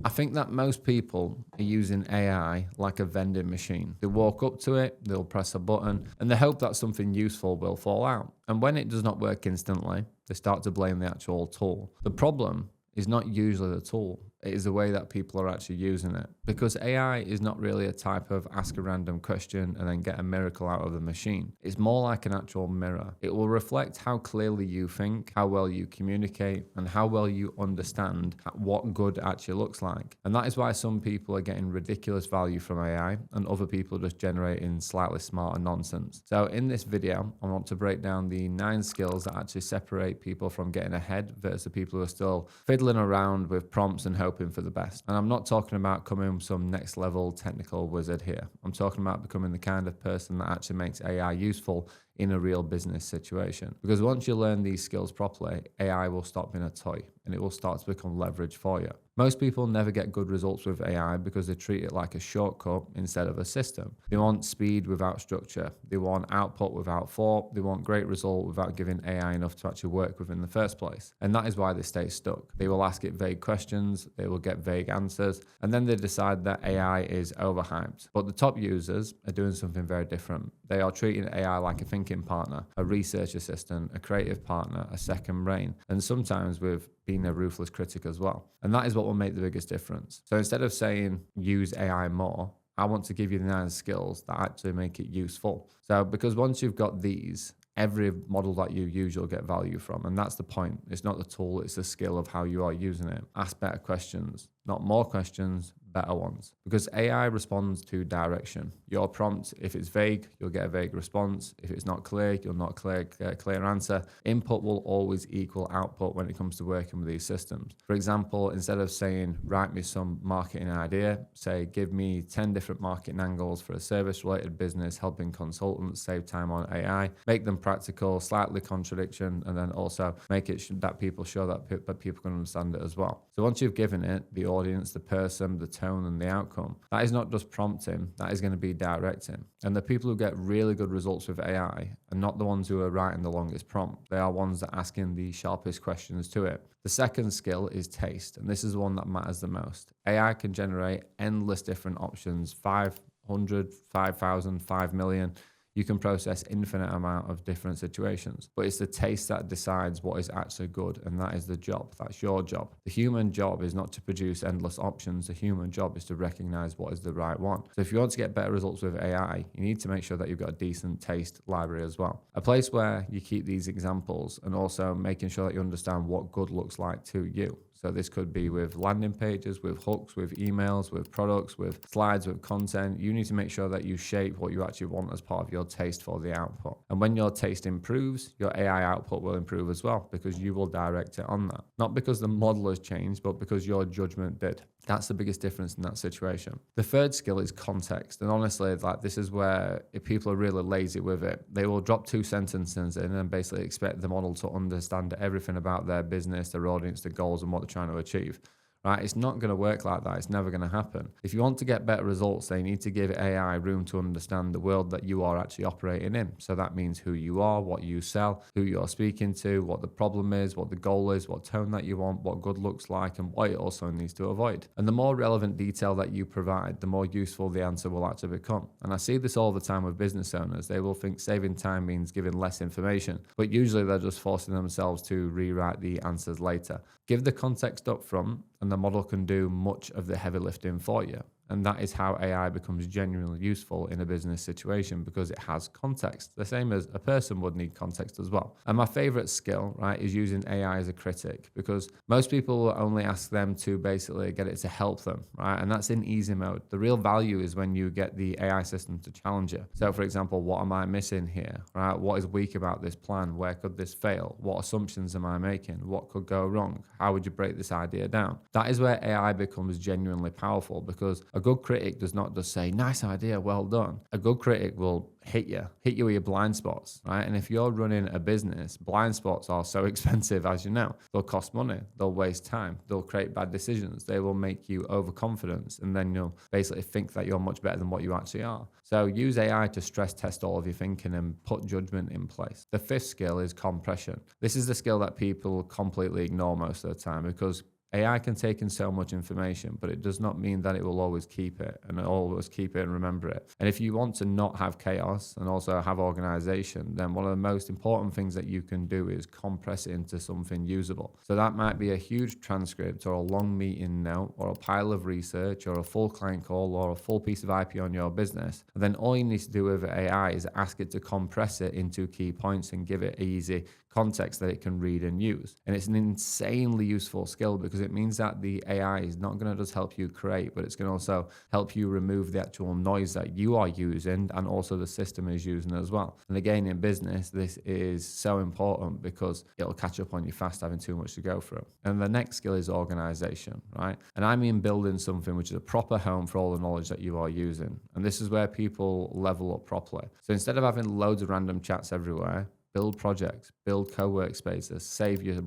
I think that most people are using AI like a vending machine. They walk up to it, they'll press a button, and they hope that something useful will fall out. And when it does not work instantly, they start to blame the actual tool. The problem is not usually the tool. It is the way that people are actually using it. Because AI is not really a type of ask a random question and then get a miracle out of the machine. It's more like an actual mirror. It will reflect how clearly you think, how well you communicate, and how well you understand what good actually looks like. And that is why some people are getting ridiculous value from AI and other people are just generating slightly smarter nonsense. So in this video, I want to break down the 9 skills that actually separate people from getting ahead versus the people who are still fiddling around with prompts and hoping for the best. And I'm not talking about becoming some next level technical wizard here. I'm talking about becoming the kind of person that actually makes AI useful in a real business situation. Because once you learn these skills properly, AI will stop being a toy and it will start to become leverage for you. Most people never get good results with AI because they treat it like a shortcut instead of a system. They want speed without structure. They want output without thought. They want great result without giving AI enough to actually work with in the first place. And that is why they stay stuck. They will ask it vague questions, they will get vague answers, and then they decide that AI is overhyped. But the top users are doing something very different. They are treating AI like a thinking partner, a research assistant, a creative partner, a second brain, and sometimes with being a ruthless critic as well. And that is what will make the biggest difference. So instead of saying use AI more, I want to give you the 9 skills that actually make it useful. So because once you've got these, every model that you use, you'll get value from. And that's the point. It's not the tool, it's the skill of how you are using it. Ask better questions, not more questions, better ones. Because AI responds to direction. Your prompt, if it's vague, you'll get a vague response. If it's not clear, you'll not get a clear answer. Input will always equal output when it comes to working with these systems. For example, instead of saying, write me some marketing idea, say, give me 10 different marketing angles for a service-related business, helping consultants save time on AI, make them practical, slightly contradiction, and then also make it that people show that people can understand it as well. So once you've given it, the audience, the person, the tone, and the outcome, that is not just prompting, that is going to be directing. And the people who get really good results with AI are not the ones who are writing the longest prompt. They are ones that are asking the sharpest questions to it. The second skill is taste, and this is the one that matters the most. AI can generate endless different options, 500, 5,000, 5 million. You can process infinite amount of different situations, but it's the taste that decides what is actually good, and that is the job. That's your job. The human job is not to produce endless options. The human job is to recognize what is the right one. So if you want to get better results with AI, you need to make sure that you've got a decent taste library as well. A place where you keep these examples and also making sure that you understand what good looks like to you. So this could be with landing pages, with hooks, with emails, with products, with slides, with content. You need to make sure that you shape what you actually want as part of your taste for the output. And when your taste improves, your AI output will improve as well, because you will direct it on that. Not because the model has changed, but because your judgment did. That's the biggest difference in that situation. The third skill is context. And honestly, like, this is where if people are really lazy with it, they will drop 2 sentences in and basically expect the model to understand everything about their business, their audience, their goals, and what they're trying to achieve. Right? It's not going to work like that. It's never going to happen. If you want to get better results, they need to give AI room to understand the world that you are actually operating in. So that means who you are, what you sell, who you're speaking to, what the problem is, what the goal is, what tone that you want, what good looks like, and what it also needs to avoid. And the more relevant detail that you provide, the more useful the answer will actually become. And I see this all the time with business owners. They will think saving time means giving less information, but usually they're just forcing themselves to rewrite the answers later. Give the context up front, and the model can do much of the heavy lifting for you. And that is how AI becomes genuinely useful in a business situation, because it has context, the same as a person would need context as well. And my favorite skill, right, is using AI as a critic, because most people will only ask them to basically get it to help them, right? And that's in easy mode. The real value is when you get the AI system to challenge you. So for example, what am I missing here, right? What is weak about this plan? Where could this fail? What assumptions am I making? What could go wrong? How would you break this idea down? That is where AI becomes genuinely powerful, because a good critic does not just say, nice idea, well done. A good critic will hit you with your blind spots, right? And if you're running a business, blind spots are so expensive, as you know. They'll cost money, they'll waste time, they'll create bad decisions, they will make you overconfident, and then you'll basically think that you're much better than what you actually are. So use AI to stress test all of your thinking and put judgment in place. The fifth skill is compression. This is the skill that people completely ignore most of the time, because AI can take in so much information, but it does not mean that it will always keep it and remember it. And if you want to not have chaos and also have organization, then one of the most important things that you can do is compress it into something usable. So that might be a huge transcript or a long meeting note or a pile of research or a full client call or a full piece of IP on your business. And then all you need to do with AI is ask it to compress it into key points and give it easy context that it can read and use. And it's an insanely useful skill because it means that the AI is not going to just help you create, but it's going to also help you remove the actual noise that you are using and also the system is using as well. And again, in business, this is so important because it'll catch up on you fast having too much to go through. And the next skill is organization, right? And I mean building something which is a proper home for all the knowledge that you are using. And this is where people level up properly. So instead of having loads of random chats everywhere, build projects, build co-workspaces, save your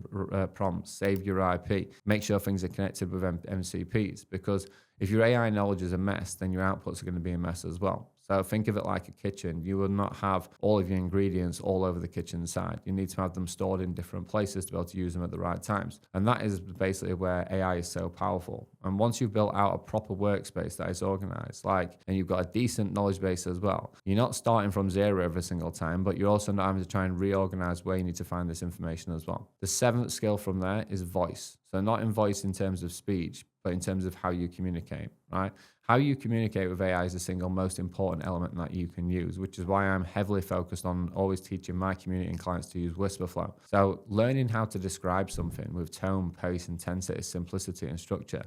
prompts, save your IP, make sure things are connected with MCPs, because if your AI knowledge is a mess, then your outputs are going to be a mess as well. So think of it like a kitchen. You will not have all of your ingredients all over the kitchen side. You need to have them stored in different places to be able to use them at the right times. And that is basically where AI is so powerful. And once you've built out a proper workspace that is organized, and you've got a decent knowledge base as well, you're not starting from zero every single time, but you're also not having to try and reorganize where you need to find this information as well. The seventh skill from there is voice. So not in voice in terms of speech, but in terms of how you communicate, right? How you communicate with AI is the single most important element that you can use, which is why I'm heavily focused on always teaching my community and clients to use Whisperflow. So learning how to describe something with tone, pace, intensity, simplicity, and structure.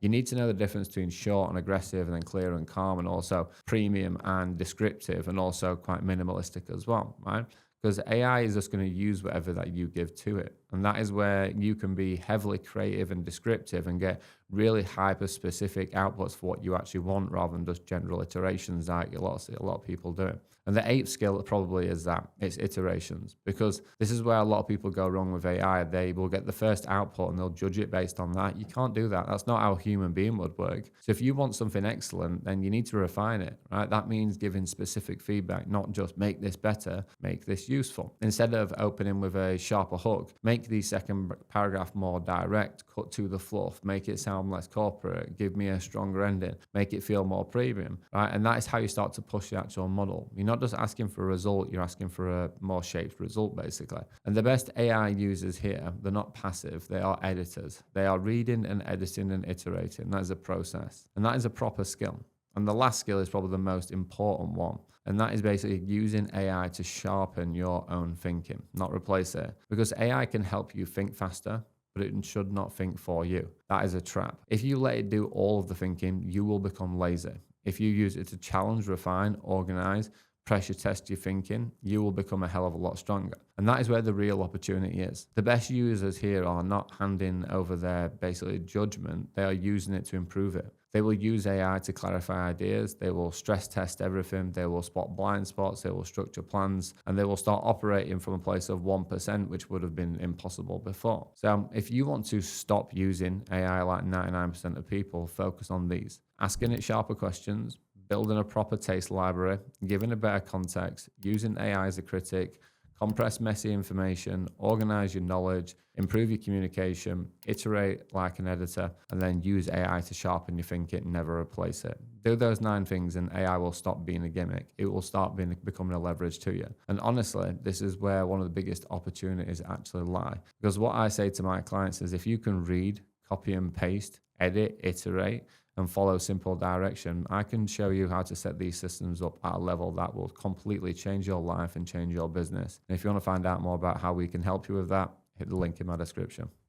You need to know the difference between short and aggressive and then clear and calm and also premium and descriptive and also quite minimalistic as well, right? Because AI is just going to use whatever that you give to it. And that is where you can be heavily creative and descriptive and get really hyper-specific outputs for what you actually want rather than just general iterations like a lot of people do. And the eighth skill probably is that it's iterations, because this is where a lot of people go wrong with AI. They will get the first output and they'll judge it based on that. You can't do that. That's not how a human being would work. So if you want something excellent, then you need to refine it, right? That means giving specific feedback, not just make this better, make this useful. Instead of opening with a sharper hook, make the second paragraph more direct, cut to the fluff, make it sound less corporate, give me a stronger ending, make it feel more premium, right? And that is how you start to push the actual model. You're not just asking for a result, you're asking for a more shaped result, basically. And the best AI users here, they're not passive, they are editors. They are reading and editing and iterating. That is a process. And that is a proper skill. And the last skill is probably the most important one. And that is basically using AI to sharpen your own thinking, not replace it. Because AI can help you think faster, but it should not think for you. That is a trap. If you let it do all of the thinking, you will become lazy. If you use it to challenge, refine, organize, pressure test your thinking, you will become a hell of a lot stronger. And that is where the real opportunity is. The best users here are not handing over their basically judgment, they are using it to improve it. They will use AI to clarify ideas, they will stress test everything, they will spot blind spots, they will structure plans, and they will start operating from a place of 1%, which would have been impossible before. So if you want to stop using AI like 99% of people, focus on these. Asking it sharper questions, building a proper taste library, giving a better context, using AI as a critic, compress messy information, organize your knowledge, improve your communication, iterate like an editor, and then use AI to sharpen your thinking, never replace it. Do those 9 things and AI will stop being a gimmick. It will start becoming a leverage to you. And honestly, this is where one of the biggest opportunities actually lie. Because what I say to my clients is if you can read, copy and paste, edit, iterate, and follow simple direction, I can show you how to set these systems up at a level that will completely change your life and change your business. And if you want to find out more about how we can help you with that, hit the link in my description.